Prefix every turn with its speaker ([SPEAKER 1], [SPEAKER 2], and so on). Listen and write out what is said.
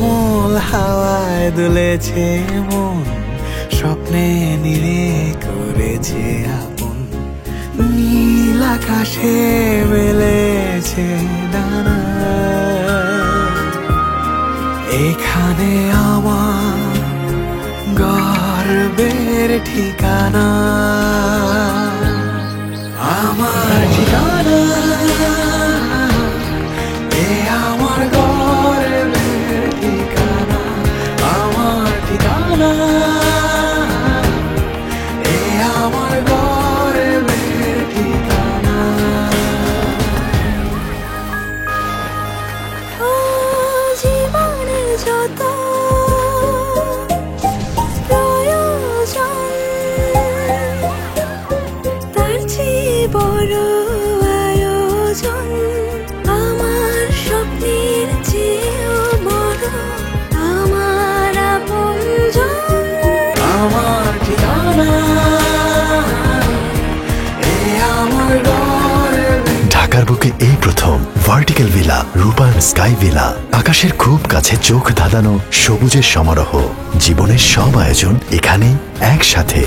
[SPEAKER 1] কোমল হাওয়ায় দুলেছে মন, স্বপ্নে নিরে করেছে আপন। নীল আকাশে মেলেছে ডানা, এখানে আমার গর্বের ঠিকানা, আমার ঠিকানা, এ আমার গর্বের ঠিকানা, আমার ঠিকানা, এ আমার গর্বের ঠিকানা।
[SPEAKER 2] জীবনের যত প্রয়োজন, তার চেয়ে বড় আয়োজন, আমার স্বপ্নের চেয়েও বড় আমার আপনজন।
[SPEAKER 1] আমার ঠিকানা, এ আমার গর্বের।
[SPEAKER 3] ঢাকার বুকে এই প্রথম ভার্টিক্যাল ভিলা রূপায়ণ স্কাই ভিলা। আকাশের খুব কাছে চোখ ধাঁধানো সবুজের সমারোহ, জীবনের সব আয়োজন এখানেই একসাথে।